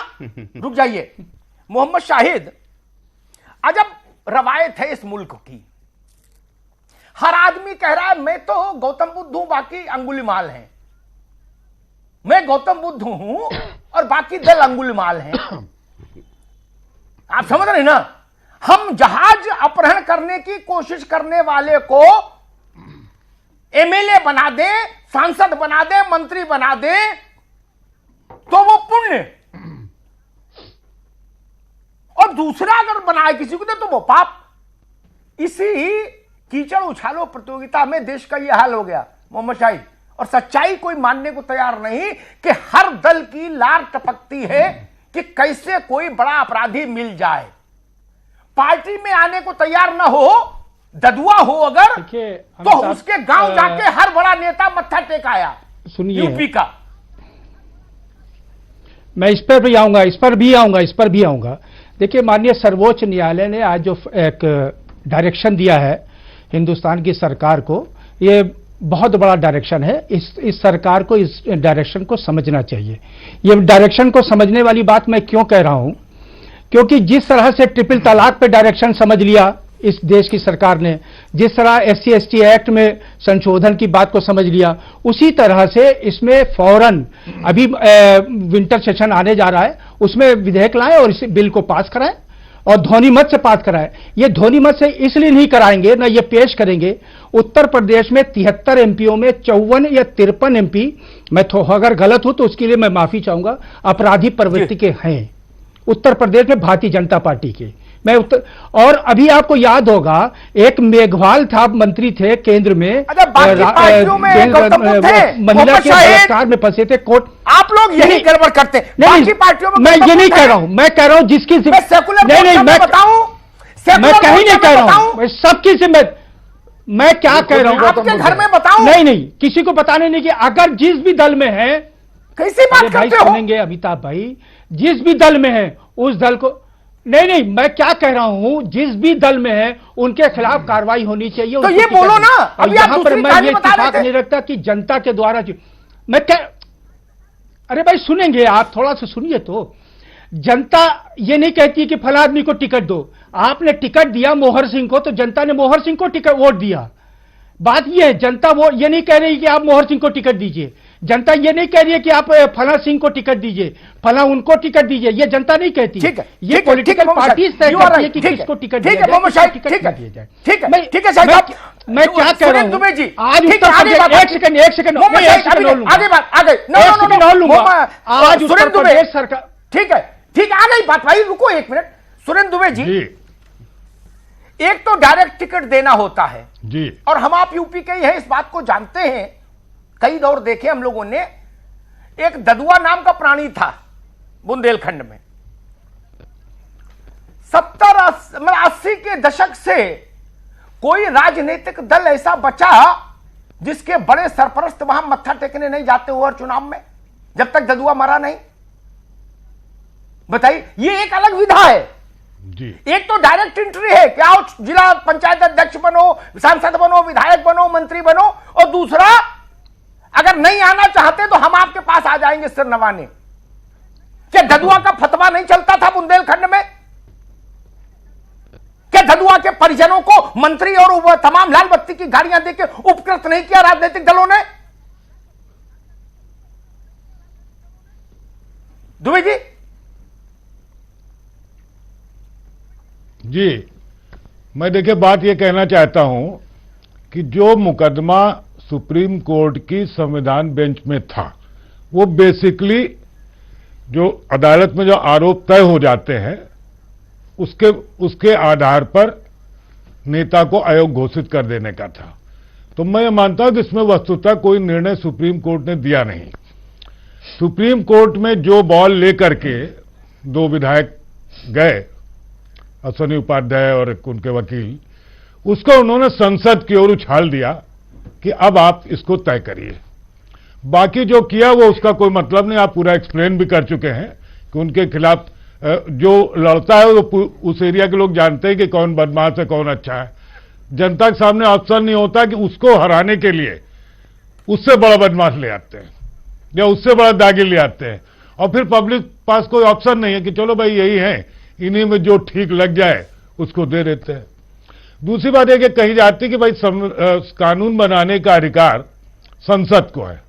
रुक जाइए। मोहम्मद शाहिद, अजब रवायत है इस मुल्क की। हर आदमी कह रहा है मैं तो गौतम बुद्ध हूं, बाकी अंगुलीमाल हैं। मैं गौतम बुद्ध हूं और बाकी दल अंगुलीमाल हैं। आप समझ रहे ना। हम जहाज अपहरण करने की कोशिश करने वाले को एमएलए बना दे, सांसद बना दे, मंत्री बना दे, तो वो पुण्य, और दूसरा अगर बनाए किसी को दे तो वो पाप। इसी कीचड़ उछालो प्रतियोगिता में देश का यह हाल हो गया मोहम्मद शाहिद। और सच्चाई कोई मानने को तैयार नहीं कि हर दल की लार टपकती है कि कैसे कोई बड़ा अपराधी मिल जाए। पार्टी में आने को तैयार ना हो, ददुआ हो अगर, तो उसके गांव जाके हर बड़ा नेता मत्था टेकाया। सुनिए, यूपी का। मैं इस पर भी आऊंगा। देखिए, माननीय सर्वोच्च न्यायालय ने आज जो एक डायरेक्शन दिया है हिंदुस्तान की सरकार को, ये बहुत बड़ा डायरेक्शन है। इस सरकार को इस डायरेक्शन को समझना चाहिए। ये डायरेक्शन को समझने वाली बात मैं क्यों कह रहा हूं, क्योंकि जिस तरह से ट्रिपल तलाक पे डायरेक्शन समझ लिया इस देश की सरकार ने, जिस तरह SC/ST एक्ट में संशोधन की बात को समझ लिया, उसी तरह से इसमें फौरन अभी विंटर सेशन आने जा रहा है, उसमें विधेयक लाएं और इस बिल को पास कराएं और ध्वनिमत से पास कराए। ये ध्वनिमत से इसलिए नहीं कराएंगे ना, ये पेश करेंगे। उत्तर प्रदेश में 73 एमपीओं में 54 या 53 एमपी, मैं अगर गलत हूं तो उसके लिए मैं माफी चाहूंगा, अपराधी प्रवृत्ति के हैं उत्तर प्रदेश में भारतीय जनता पार्टी के। और अभी आपको याद होगा एक मेघवाल था, मंत्री थे केंद्र में, महिला के बलात्कार में फंसे थे कोर्ट। आप लोग यही गड़बड़ करते हैं। बाकी पार्टियों में मैं ये नहीं कह रहा हूं, मैं कह रहा हूं जिसकी नहीं मैं बताऊं, मैं कहीं नहीं कह रहा हूं, सबकी जिम्मेदारी मैं क्या कह रहा हूं, आपके घर में बताऊं? नहीं, किसी को बताने नहीं कि अगर जिस भी दल में है, कैसी बात करते हो? सुनेंगे अमिताभ भाई, जिस भी दल में है उस दल को नहीं, मैं क्या कह रहा हूं, जिस भी दल में है उनके खिलाफ कार्रवाई होनी चाहिए। तो ये बोलो ना। अब यहां पर मैं ये इत्तेफाक नहीं रखता कि जनता के द्वारा मैं अरे भाई सुनेंगे आप, थोड़ा सा सुनिए तो। जनता ये नहीं कहती कि फला आदमी को टिकट दो। आपने टिकट दिया मोहर सिंह को, तो जनता ने मोहर सिंह को टिकट वोट दिया। बात यह है, जनता वो ये नहीं कह रही कि आप मोहर सिंह को टिकट दीजिए, जनता ये नहीं कह रही है कि आप फला सिंह को टिकट दीजिए, फला उनको टिकट दीजिए, ये जनता नहीं कहती। ठीक है, ये पॉलिटिकल पार्टी तय करती है कि किसको टिकट दिया जाए, टिकट दिया जाए। ठीक है मैं क्या कह रहा हूं आज उत्तर प्रदेश, एक सेकंड आज उत्तर प्रदेश सरकार, ठीक है आ गई बात भाई, रुको एक मिनट। सुरेंद्र दुबे जी, एक तो डायरेक्ट टिकट देना होता है जी, और हम आप यूपी के ही हैं, इस बात को जानते हैं। कई दौर देखे हम लोगों ने। एक ददुआ नाम का प्राणी था बुंदेलखंड में। 70-80 के दशक से कोई राजनीतिक दल ऐसा बचा जिसके बड़े सरपरस्त वहां मत्था टेकने नहीं जाते हुए चुनाव में, जब तक ददुआ मरा नहीं। बताइए, ये एक अलग विधा है जी। एक तो डायरेक्ट एंट्री है कि आओ जिला पंचायत अध्यक्ष बनो, सांसद बनो, विधायक बनो, मंत्री बनो, और दूसरा अगर नहीं आना चाहते तो हम आपके पास आ जाएंगे सिर नवाने। क्या ददुआ का फतवा नहीं चलता था बुंदेलखंड में? क्या ददुआ के परिजनों को मंत्री और तमाम लाल बत्ती की गाड़ियां देकर उपकृत नहीं किया राजनीतिक दलों ने? दुबे जी जी, मैं देखिए बात यह कहना चाहता हूं कि जो मुकदमा सुप्रीम कोर्ट की संविधान बेंच में था, वो बेसिकली जो अदालत में जो आरोप तय हो जाते हैं उसके आधार पर नेता को अयोग्य घोषित कर देने का था। तो मैं मानता हूं कि इसमें वस्तुतः कोई निर्णय सुप्रीम कोर्ट ने दिया नहीं। सुप्रीम कोर्ट में जो बॉल लेकर के 2 विधायक गए, अश्विनी उपाध्याय और उनके वकील, उसको उन्होंने संसद की ओर उछाल दिया कि अब आप इसको तय करिए। बाकी जो किया वो उसका कोई मतलब नहीं, आप पूरा एक्सप्लेन भी कर चुके हैं कि उनके खिलाफ जो लड़ता है वो उस एरिया के लोग जानते हैं कि कौन बदमाश है कौन अच्छा है। जनता के सामने ऑप्शन नहीं होता कि उसको हराने के लिए उससे बड़ा बदमाश ले आते हैं या उससे बड़ा दागी ले आते हैं, और फिर पब्लिक पास कोई ऑप्शन नहीं है कि चलो भाई यही है, इन्हीं में जो ठीक लग जाए उसको दे देते हैं। दूसरी बात यह कि कही जाती कि भाई कानून बनाने का अधिकार संसद को है,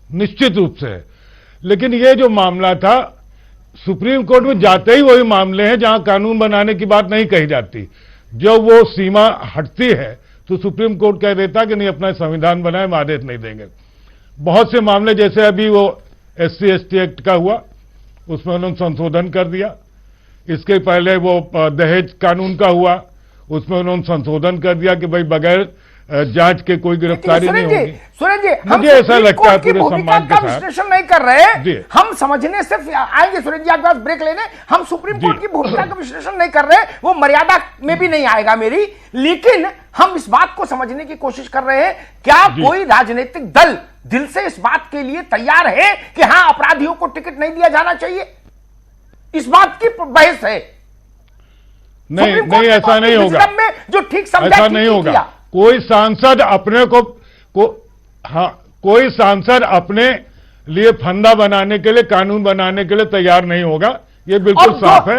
निश्चित रूप से है, लेकिन ये जो मामला था सुप्रीम कोर्ट में जाते ही वही मामले हैं जहां कानून बनाने की बात नहीं कही जाती। जब वो सीमा हटती है तो सुप्रीम कोर्ट कह देता कि नहीं, अपना संविधान बनाए, हम आदेश नहीं देंगे। बहुत से मामले जैसे अभी वो SC/ST एक्ट का हुआ, उसमें उन्होंने संशोधन कर दिया। इसके पहले वो दहेज कानून का हुआ, उसमें उन्होंने संशोधन कर दिया कि भाई बगैर जांच के कोई गिरफ्तारी नहीं होगी। सुरेंद्र जी, मुझे ऐसा लगता है पूरे सम्मान के साथ विश्लेषण नहीं कर रहे, हम समझने सिर्फ आएंगे। सुरेंद्र जी आपके पास ब्रेक लेने, हम सुप्रीम कोर्ट की भूमिका का विश्लेषण नहीं कर रहे, वो मर्यादा में भी नहीं आएगा मेरी, लेकिन हम इस बात को समझने की कोशिश कर रहे हैं, क्या कोई राजनीतिक दल दिल से इस बात के लिए तैयार है कि हां अपराधियों को टिकट नहीं दिया जाना चाहिए? इस बात की बहस है। नहीं, ऐसा नहीं होगा, जो ठीक समझा ऐसा नहीं होगा। कोई सांसद अपने कोई सांसद अपने लिए फंदा बनाने के लिए, कानून बनाने के लिए तैयार नहीं होगा, ये बिल्कुल साफ है।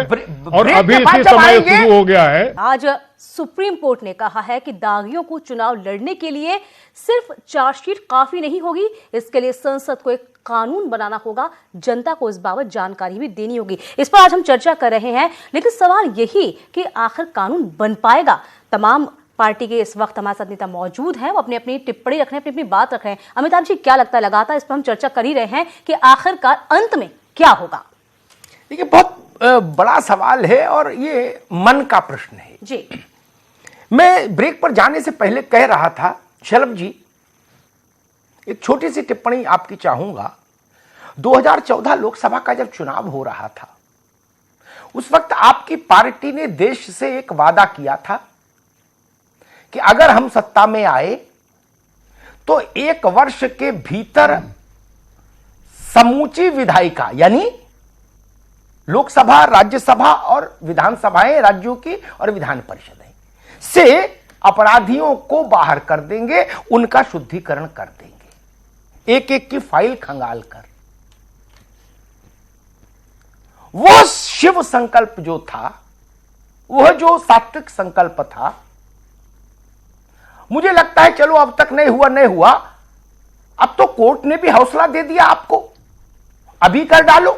और अभी इसी समय शुरू हो गया है। आज सुप्रीम कोर्ट ने कहा है कि दागियों को चुनाव लड़ने के लिए सिर्फ चार्जशीट काफी नहीं होगी, इसके लिए संसद को एक कानून बनाना होगा, जनता को इस बाबत जानकारी भी देनी होगी। इस पर आज हम चर्चा कर रहे हैं, लेकिन सवाल यही कि आखिर कानून बन पाएगा। तमाम पार्टी के इस वक्त हमारे साथ नेता मौजूद हैं, वो अपनी अपनी टिप्पणी रख रहे हैं, अपनी अपनी बात रख रहे हैं। अमिताभ जी, क्या लगता है, लगातार इस पर हम चर्चा कर ही रहे हैं कि आखिरकार अंत में क्या होगा? देखिए, बहुत बड़ा सवाल है और ये मन का प्रश्न है जी। मैं ब्रेक पर जाने से पहले कह रहा था, शलभ जी, एक छोटी सी टिप्पणी आपकी चाहूंगा। 2014 लोकसभा का जब चुनाव हो रहा था, उस वक्त आपकी पार्टी ने देश से एक वादा किया था कि अगर हम सत्ता में आए तो 1 वर्ष के भीतर समूची विधायिका, यानी लोकसभा, राज्यसभा और विधानसभाएं राज्यों की और विधान परिषदें से अपराधियों को बाहर कर देंगे, उनका शुद्धिकरण कर देंगे, एक एक की फाइल खंगाल कर। वो शिव संकल्प जो था, वह जो सात्विक संकल्प था, मुझे लगता है चलो अब तक नहीं हुआ, अब तो कोर्ट ने भी हौसला दे दिया आपको, अभी कर डालो।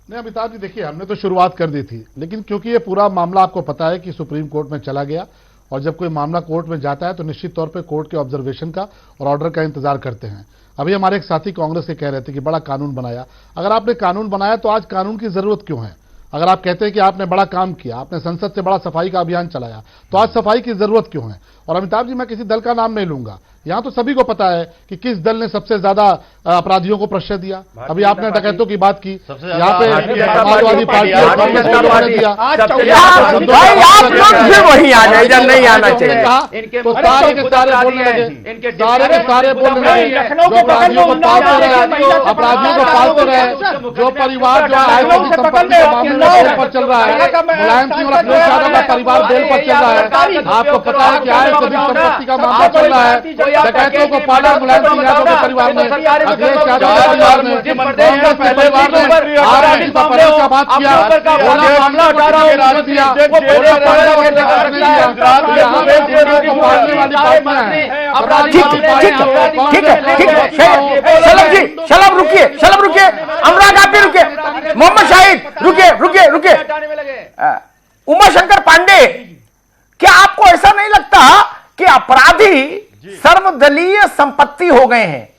नहीं अमिताभ जी, देखिए, हमने तो शुरुआत कर दी थी, लेकिन क्योंकि ये पूरा मामला आपको पता है कि सुप्रीम कोर्ट में चला गया, और जब कोई मामला कोर्ट में जाता है तो निश्चित तौर पे कोर्ट के ऑब्जर्वेशन का और ऑर्डर का इंतजार करते हैं। अभी हमारे एक साथी कांग्रेस के कह रहे थे कि बड़ा कानून बनाया। अगर आपने कानून बनाया तो आज कानून की जरूरत क्यों है? अगर आप कहते हैं कि आपने बड़ा काम किया, आपने संसद से बड़ा सफाई का अभियान चलाया, तो आज सफाई की जरूरत क्यों है? और अमिताभ जी, मैं किसी दल का नाम नहीं लूंगा, यहां तो सभी को पता है कि किस दल ने सबसे ज्यादा अपराधियों को प्रश्रय दिया। अभी आपने डकैतों की बात की, यहाँ पे समाजवादी पार्टी और कांग्रेस ने दिया। वही आना, इधर नहीं आना चाहिए। तो सारे के सारे बोलने लगे, सारे के सारे बोलने लगे, जो अपराधियों को पालते रहे, जो परिवार जो आर्थिक संपत्ति के मामले में बेल पर चल रहा है, मुलायम सिंह और अखिलेश यादव का परिवार बेल पर चल रहा है। आपको पता है कि आर्थिक संपत्ति का मामला चल रहा है, डकैतों को पाला मुलायम सिंह यादव के परिवार ने, अखिलेश यादव के परिवार ने, कांग्रेस के परिवार ने आरएसएस का परहेज का बात किया, मामला उठा रहा हूं दिया, शलभ रुकिए, अनुराग आप भी रुकिए, मोहम्मद शाहिद रुकिए, उमा शंकर पांडे, क्या आपको ऐसा नहीं लगता कि अपराधी सर्वदलीय संपत्ति हो गए हैं?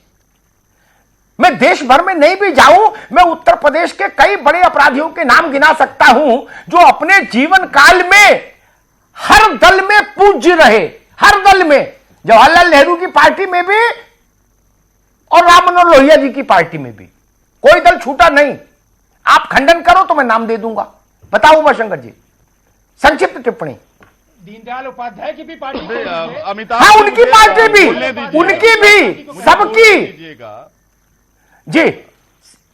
मैं देश भर में नहीं भी जाऊं, मैं उत्तर प्रदेश के कई बड़े अपराधियों के नाम गिना सकता हूं जो अपने जीवन काल में हर दल में पूज्य रहे, हर दल में, जवाहरलाल नेहरू की पार्टी में भी और राम मनोहर लोहिया जी की पार्टी में भी कोई दल छूटा नहीं। आप खंडन करो तो मैं नाम दे दूंगा। बताओ उमा शंकर जी, संक्षिप्त टिप्पणी। दीनदयाल उपाध्याय की भी पार्टी, अमिताभ, हाँ उनकी पार्टी भी, उनकी भी, सबकी जी।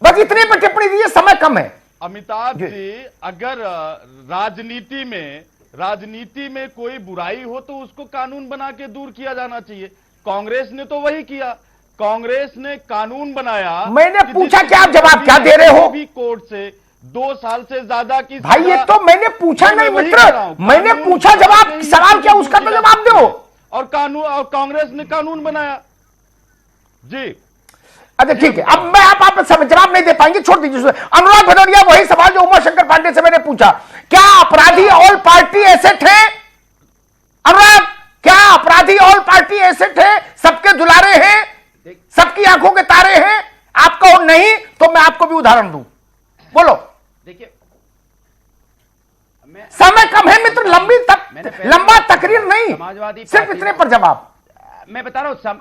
बस इतने पर टिप्पणी दीजिए, समय कम है। अमिताभ जी, अगर राजनीति में कोई बुराई हो तो उसको कानून बना के दूर किया जाना चाहिए। कांग्रेस ने तो वही किया, कांग्रेस ने कानून बनाया। मैंने पूछा क्या, आप जवाब क्या दे रहे हो? भी कोर्ट से 2 साल से ज्यादा की भाई, ये तो मैंने पूछा नहीं मित्र, मैंने पूछा, जवाब, सवाल क्या उसका तो जवाब दो। और कांग्रेस ने कानून बनाया जी। अच्छा ठीक है, अब मैं आप जवाब नहीं दे पाएंगे, छोड़ दीजिए। अनुराग भदौरिया, वही सवाल जो उमा शंकर पांडे से मैंने पूछा, क्या अपराधी ऑल पार्टी एसेट है? अनुराग, क्या अपराधी ऑल पार्टी एसेट है? सबके दुलारे हैं, सबकी आंखों के तारे हैं? आप कहो नहीं तो मैं आपको भी उदाहरण दूं, बोलो। देखिए, समय कम है मित्र, लंबा तकरीर नहीं, सिर्फ इतने पर जवाब। मैं बता रहा हूं,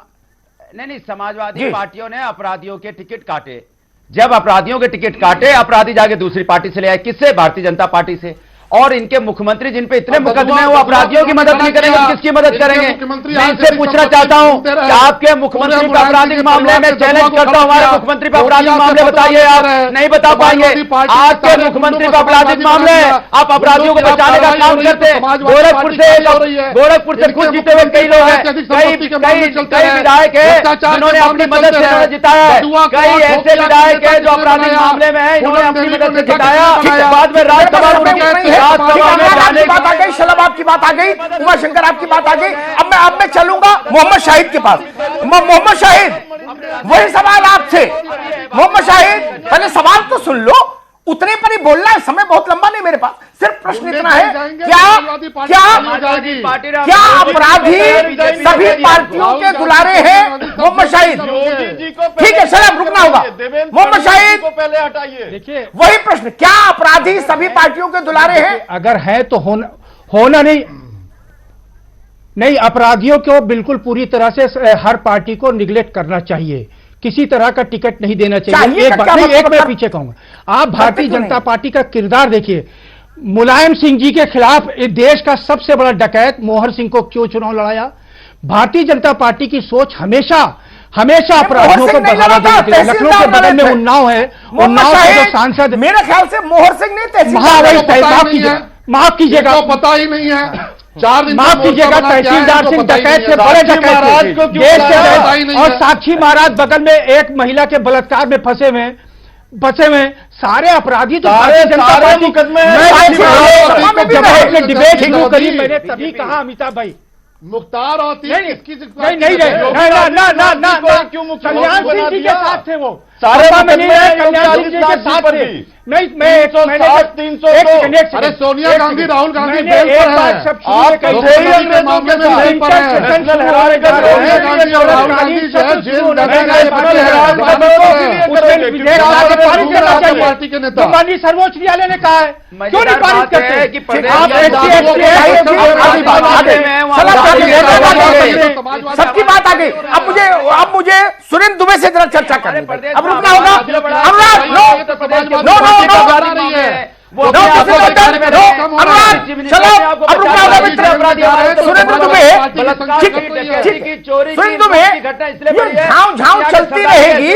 नहीं, समाजवादी पार्टियों ने अपराधियों के टिकट काटे। जब अपराधियों के टिकट काटे, अपराधी जाके दूसरी पार्टी से ले आए। किससे? भारतीय जनता पार्टी से। और इनके मुख्यमंत्री जिन पे इतने मुकदमे हैं वो अपराधियों की मदद नहीं करेंगे, किसकी मदद करेंगे? मैं इनसे पूछना चाहता हूं कि आपके मुख्यमंत्री पर आपराधिक मामले में चैलेंज करता हूं, हमारे मुख्यमंत्री पर आपराधिक मामले बताइए, आप नहीं बता पाएंगे। आपके मुख्यमंत्री पर आपराधिक मामले हैं, आप अपराधियों को बचाने का काम करते हैं। गोरखपुर से खुद जीते हुए कई लोग हैं, कई विधायक है जिन्होंने अपनी मदद से जिताया है, कई ऐसे विधायक है जो आपराधिक मामले में है, इन्होंने अपनी मदद से जिताया। बाद में राज्यसभा आपकी बात आ गई, शलभ आपकी बात आ गई, उमाशंकर आपकी बात आ गई। अब मैं चलूंगा मोहम्मद शाहिद के पास। मोहम्मद शाहिद, वही सवाल आपसे। मोहम्मद शाहिद, पहले सवाल तो सुन लो, उतने पर ही बोलना है, समय बहुत लंबा नहीं मेरे पास। सिर्फ प्रश्न इतना है, क्या अपराधी सभी पार्टियों के दुलारे हैं? मोहम्मद शाहिद, ठीक है, शलभ रुकना होगा। मोहम्मद शाहिद, देखिए वही प्रश्न, क्या अपराधी सभी पार्टियों के दुलारे हैं? अगर है तो होना नहीं, अपराधियों को बिल्कुल पूरी तरह से हर पार्टी को निगलेक्ट करना चाहिए, किसी तरह का टिकट नहीं देना चाहिए। एक मैं पीछे कहूंगा, आप भारतीय जनता पार्टी का किरदार देखिए। मुलायम सिंह जी के खिलाफ देश का सबसे बड़ा डकैत मोहर सिंह को क्यों चुनाव लड़ाया? भारतीय जनता पार्टी की सोच हमेशा अपराधियों को बढ़ावा देने के लिए। लखनऊ के बगल में उन्नाव है, उन्नाव के जो सांसद, मेरे ख्याल से मोहर सिंह नहीं थे। माफ कीजिएगा, पता ही नहीं है। 4 दिन माफ कीजिएगा, तहसीलदार सिंह डकैत से बड़े डकैत थे देश के, और साक्षी महाराज बगल में एक महिला के बलात्कार में बचे हुए सारे अपराधी तो भारतीय जनता पार्टी डिबेट शुरू करी। मैंने तभी कहा अमिताभ भाई, मुख्तार और नहीं कल्याण सिंह जी के साथ थे, वो सारे कल्याण सिंह जी के साथ थे। अरे सोनिया गांधी, राहुल गांधी बेल पर है, मामले में बेल पर है। सोनिया गांधी और राहुल गांधी जो है जेल पार्टी के नेता। माननीय सर्वोच्च न्यायालय ने कहा है, क्यों नहीं पारित करते? सबकी बात आ गई। अब मुझे सुरेंद्र दुबे से जरा चर्चा करनी है। अब रुकना होगा। अनुराग, नो, सुरेंद्र दुबे, झांव चलती रहेगी,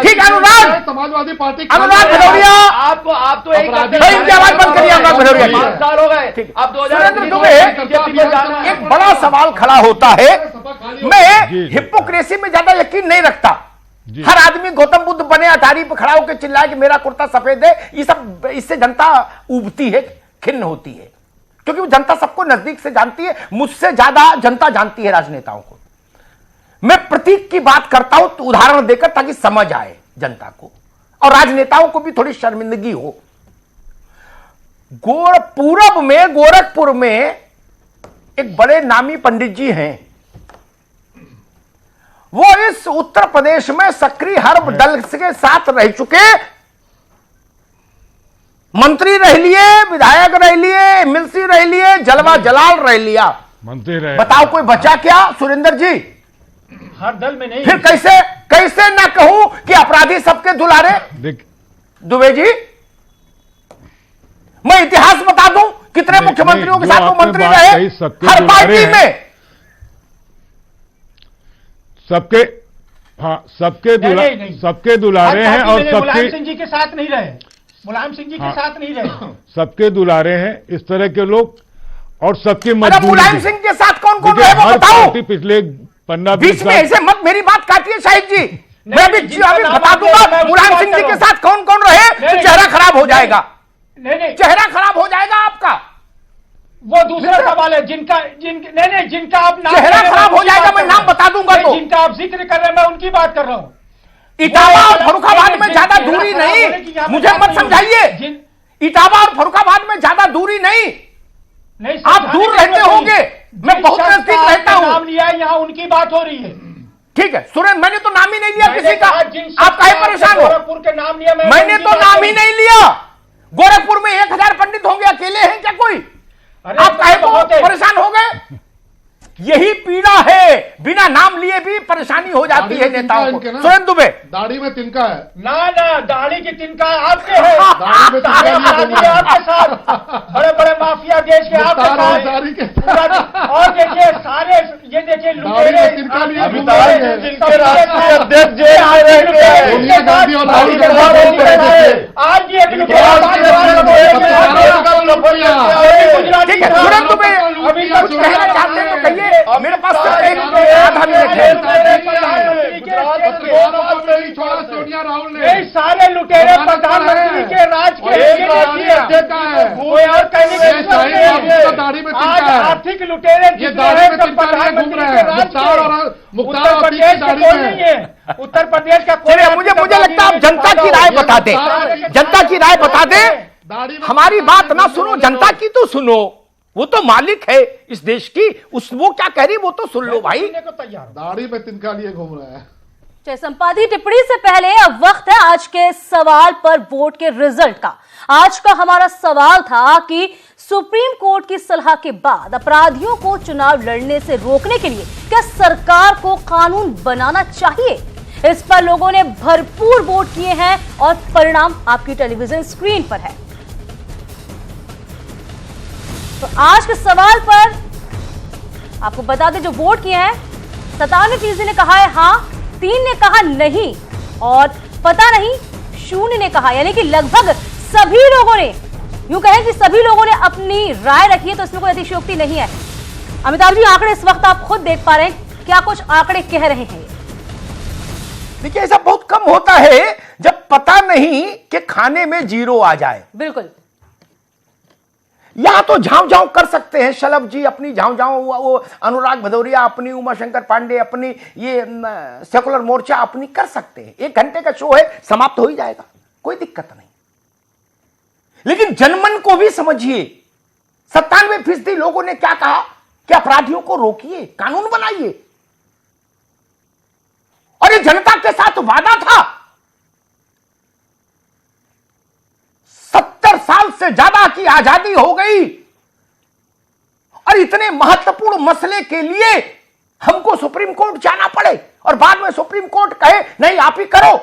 ठीक। अनुराग, समाजवादी पार्टी, अनुराग भदौरिया, आप तो एक आवाज बंद करिए। अनुराग भदौरिया, 5 साल हो गए, अब 2023 एक बड़ा सवाल खड़ा होता है। मैं हिपोक्रेसी में ज्यादा यकीन नहीं रखता। हर आदमी गौतम बुद्ध बने, अटारी पर खड़ा होकर चिल्लाए कि मेरा कुर्ता सफेद है, ये सब, इससे जनता उबती है, खिन्न होती है, क्योंकि वो जनता सबको नजदीक से जानती है। मुझसे ज्यादा जनता जानती है राजनेताओं को। मैं प्रतीक की बात करता हूं तो उदाहरण देकर, ताकि समझ आए जनता को और राजनेताओं को भी थोड़ी शर्मिंदगी हो। गोरखपुर में एक बड़े नामी पंडित जी हैं, वो इस उत्तर प्रदेश में सक्रिय हर दल के साथ रह चुके, मंत्री रह लिए, विधायक रह लिए, एमएलसी रह लिए, जलवा जलाल रह लिया, मंत्री रहे। बताओ कोई बचा क्या सुरेंद्र जी? हर दल में नहीं। फिर कैसे ना कहूं कि अपराधी सबके दुलारे? दुबे जी, मैं इतिहास बता दूं, कितने मुख्यमंत्रियों के साथ वो मंत्री रहे हर पार्टी में। सबके दुलारे हैं और मुलायम सिंह जी के साथ नहीं रहे, मुलायम सिंह जी के साथ नहीं रहे, सबके दुलारे हैं इस तरह के लोग, और सबकी मजबूरी। मुलायम सिंह के साथ कौन कौन रहे वो बताओ। पिछले 15-20 बीच में ऐसे मत मेरी बात काटिए शाहिद जी। मैं अभी बता दूंगा मुलायम सिंह जी के साथ कौन कौन रहे, तो चेहरा खराब हो जाएगा। चेहरा खराब हो जाएगा आपका। वो दूसरा सवाल है जिनका आप नाम, चेहरा खराब हो जाएगा, मैं नाम बता दूंगा। तो जिनका आप जिक्र कर रहे हैं, मैं उनकी बात कर रहा हूं। इटावा और फर्रुखाबाद में ज्यादा दूरी नहीं, मुझे मत समझाइए। इटावा और फर्रुखाबाद में ज्यादा दूरी नहीं, आप दूर रहते होंगे, मैं बहुत नजदीक रहता हूं। नाम लिया है, यहाँ उनकी बात हो रही है। ठीक है सुरेंद्र, मैंने तो नाम ही नहीं लिया किसी का, आप काहे परेशान हो? गोरखपुर के नाम लिया, मैंने तो नाम ही नहीं लिया। गोरखपुर में 1000 पंडित होंगे, अकेले हैं क्या कोई? आप काहे परेशान हो गए? यही पीड़ा है, बिना नाम लिए भी परेशानी हो जाती है नेताओं को। सुरेंद्र दुबे, दाढ़ी में तिनका है ना ना, दाढ़ी की तिनका आपके है, दाढ़ी में तिनका नहीं है। आपके साथ बड़े बड़े माफिया देश के आपके साथ। दाढ़ी के और देखिए सारे, ये देखिए लुटेरे, दाढ़ी में तिनका नहीं है, जिनके राष्ट्रीय अध्यक्ष जेल में रहते हैं, सोनिया गांधी और राहुल आज भी एक ठीक है, सुरेंद्र दुबे कुछ कहना चाहते हैं तो कहिए, मेरे पास सिर्फ एक आधा मिनट है। सोनिया राहुल ने ये सारे लुटेरे प्रधानमंत्री के राज के कोई और कहने की जरूरत नहीं है। दाढ़ी में आज आर्थिक लुटेरे ये दाढ़ी में प्रधानमंत्री के राज के उत्तर प्रदेश का कोई नहीं है, उत्तर प्रदेश का कोई। चलिए, मुझे लगता है आप जनता की राय बता दें, जनता की राय बता दें। हमारी बात ना सुनो, जनता की तो सुनो, वो तो मालिक है इस देश की, वो क्या कह रही वो तो सुन लो भाई। दाढ़ी में तिनका लिए घूम रहा है। संपादी टिप्पणी से पहले अब वक्त है आज के सवाल पर वोट के रिजल्ट का। आज का हमारा सवाल था कि सुप्रीम कोर्ट की सलाह के बाद अपराधियों को चुनाव लड़ने से रोकने के लिए क्या सरकार को कानून बनाना चाहिए। इस पर लोगों ने भरपूर वोट किए हैं और परिणाम आपकी टेलीविजन स्क्रीन पर है। तो आज के सवाल पर आपको बता दें, जो वोट किए हैं 97% ने कहा है हां, 3 ने कहा नहीं और पता नहीं 0 ने कहा, यानी कि लगभग सभी लोगों ने, यूं कहें कि सभी लोगों ने अपनी राय रखी है। तो इसमें कोई अतिशयोक्ति नहीं है। अमिताभ जी, आंकड़े इस वक्त आप खुद देख पा रहे हैं, क्या कुछ आंकड़े कह रहे हैं? देखिए, ऐसा बहुत कम होता है जब पता नहीं कि खाने में 0 आ जाए। बिल्कुल, यहां तो झांव झांव कर सकते हैं, शलभ जी अपनी झांव झांव, वो अनुराग भदौरिया अपनी, उमाशंकर पांडे अपनी, ये सेकुलर मोर्चा अपनी कर सकते हैं। 1 घंटे का शो है, समाप्त हो ही जाएगा, कोई दिक्कत नहीं। लेकिन जनमन को भी समझिए। 97% लोगों ने क्या कहा कि अपराधियों को रोकिए, कानून बनाइए। और ये जनता के साथ वादा था। 70 साल से ज्यादा की आजादी हो गई और इतने महत्वपूर्ण मसले के लिए हमको सुप्रीम कोर्ट जाना पड़े और बाद में सुप्रीम कोर्ट कहे नहीं आप ही करो।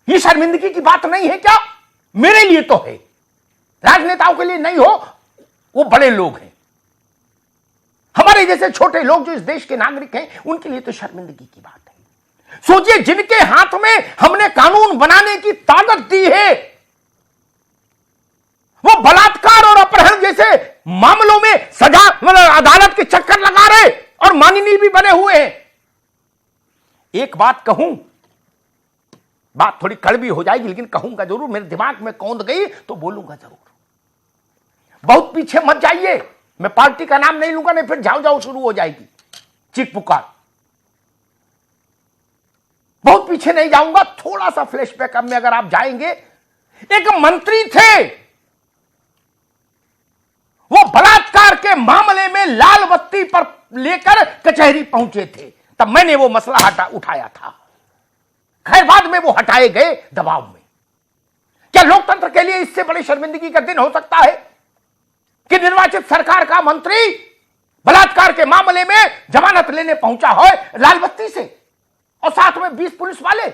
ये शर्मिंदगी की बात नहीं है क्या? मेरे लिए तो है, राजनेताओं के लिए नहीं हो, वो बड़े लोग हैं, हमारे जैसे छोटे लोग जो इस देश के नागरिक हैं, उनके लिए तो शर्मिंदगी की बात है। सोचिए, जिनके हाथ में हमने कानून बनाने की ताकत दी है, वो बलात्कार और अपहरण जैसे मामलों में सजा अदालत के चक्कर लगा रहे और माननीय भी बने हुए हैं। एक बात कहूं, बात थोड़ी कड़वी हो जाएगी लेकिन कहूंगा जरूर, मेरे दिमाग में कौंध गई तो बोलूंगा जरूर। बहुत पीछे मत जाइए, मैं पार्टी का नाम नहीं लूंगा, नहीं फिर जाओ जाओ शुरू हो जाएगी चीख पुकार। बहुत पीछे नहीं जाऊंगा, थोड़ा सा फ्लैशबैक में अगर आप जाएंगे, एक मंत्री थे, वो बलात्कार के मामले में लाल बत्ती पर लेकर कचहरी पहुंचे थे, तब मैंने वो मसला उठाया था। खैर बाद में वो हटाए गए दबाव में। क्या लोकतंत्र के लिए इससे बड़ी शर्मिंदगी का दिन हो सकता है कि निर्वाचित सरकार का मंत्री बलात्कार के मामले में जमानत लेने पहुंचा हो लाल बत्ती से और साथ में 20 पुलिस वाले?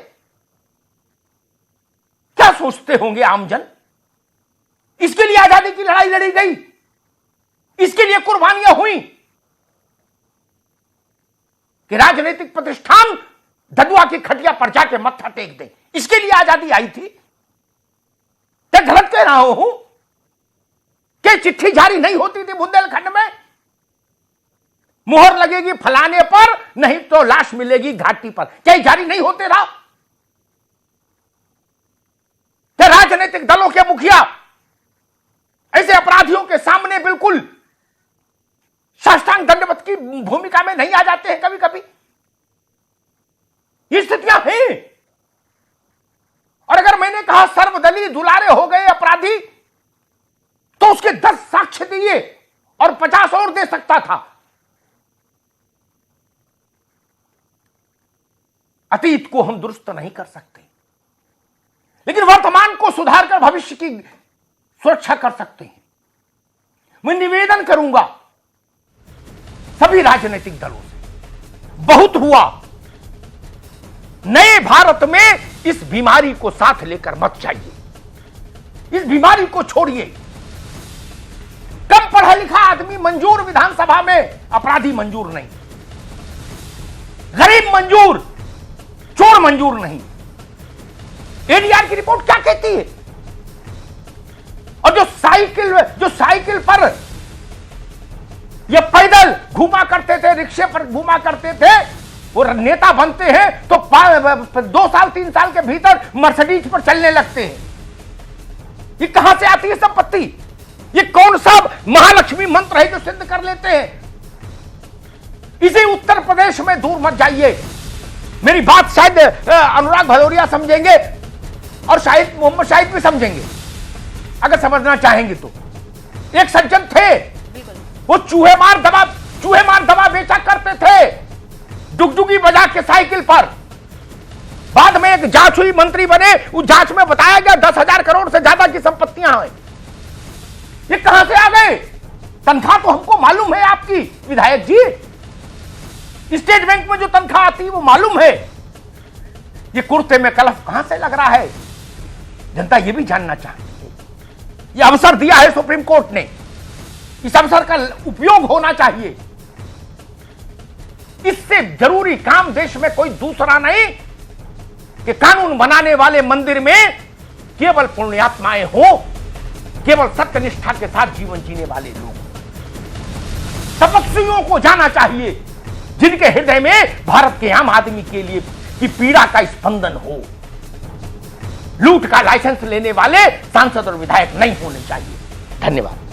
क्या सोचते होंगे आमजन? इसके लिए आजादी की लड़ाई लड़ी गई, इसके लिए कुर्बानियां हुई कि राजनीतिक प्रतिष्ठान ददुआ की खटिया पर जाके मत्था टेक दे, इसके लिए आजादी आई थी। क्या गलत कह रहा हूं कि चिट्ठी जारी नहीं होती थी बुंदेलखंड में? मुहर लगेगी फलाने पर, नहीं तो लाश मिलेगी घाटी पर, क्या जारी नहीं होते रहा? क्या राजनीतिक दलों के मुखिया ऐसे अपराधियों के सामने बिल्कुल साष्टांग दंडवत की भूमिका में नहीं आ जाते हैं कभी कभी? ये स्थितियां हैं। और अगर मैंने कहा सर्वदलीय दुलारे हो गए अपराधी, तो उसके 10 साक्ष्य दिए और 50 और दे सकता था। अतीत को हम दुरुस्त नहीं कर सकते, लेकिन वर्तमान को सुधारकर भविष्य की सुरक्षा कर सकते हैं। मैं निवेदन करूंगा सभी राजनीतिक दलों से। बहुत हुआ। नए भारत में इस बीमारी को साथ लेकर मत जाइए, इस बीमारी को छोड़िए। कम पढ़ा लिखा आदमी मंजूर विधानसभा में, अपराधी मंजूर नहीं, गरीब मंजूर, चोर मंजूर नहीं। एडीआर की रिपोर्ट क्या कहती है? और जो साइकिल पर ये पैदल घूमा करते थे, रिक्शे पर घूमा करते थे, वो नेता बनते हैं तो 2 साल 3 साल के भीतर मर्सिडीज पर चलने लगते हैं। ये कहां से आती है संपत्ति? ये कौन सा महालक्ष्मी मंत्र है जो सिद्ध कर लेते हैं? इसी उत्तर प्रदेश में दूर मत जाइए। मेरी बात शायद अनुराग भदौरिया समझेंगे और शायद मोहम्मद शाहिद भी समझेंगे, अगर समझना चाहेंगे तो। एक सज्जन थे, वो चूहे मार दवा बेचा करते थे, डुगडुगी बजा के साइकिल पर। बाद में एक जांच हुई, मंत्री बने, उस जांच में बताया गया 10,000 करोड़ से ज्यादा की संपत्तियां हैं। ये कहां से आ गए? तनख्वाह तो हमको मालूम है आपकी, विधायक जी। स्टेट बैंक में जो तनख्वाह आती है वो मालूम है। ये कुर्ते में कलफ कहां से लग रहा है? जनता ये भी जानना चाहती है। ये अवसर दिया है सुप्रीम कोर्ट ने, इस अवसर का उपयोग होना चाहिए। इससे जरूरी काम देश में कोई दूसरा नहीं कि कानून बनाने वाले मंदिर में केवल पुण्यात्माएं हो, केवल सत्यनिष्ठा के साथ जीवन जीने वाले लोग। तपस्वियों को जाना चाहिए, जिनके हृदय में भारत के आम आदमी के लिए की पीड़ा का स्पंदन हो। लूट का लाइसेंस लेने वाले सांसद और विधायक नहीं होने चाहिए। धन्यवाद।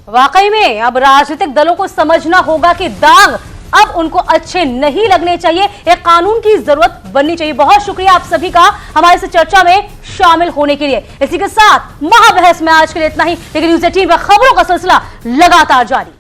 वाकई में अब राजनीतिक दलों को समझना होगा कि दाग अब उनको अच्छे नहीं लगने चाहिए, एक कानून की जरूरत बननी चाहिए। बहुत शुक्रिया आप सभी का हमारे इस चर्चा में शामिल होने के लिए। इसी के साथ महाबहस में आज के लिए इतना ही, लेकिन न्यूज़ 18 पर खबरों का सिलसिला लगातार जारी।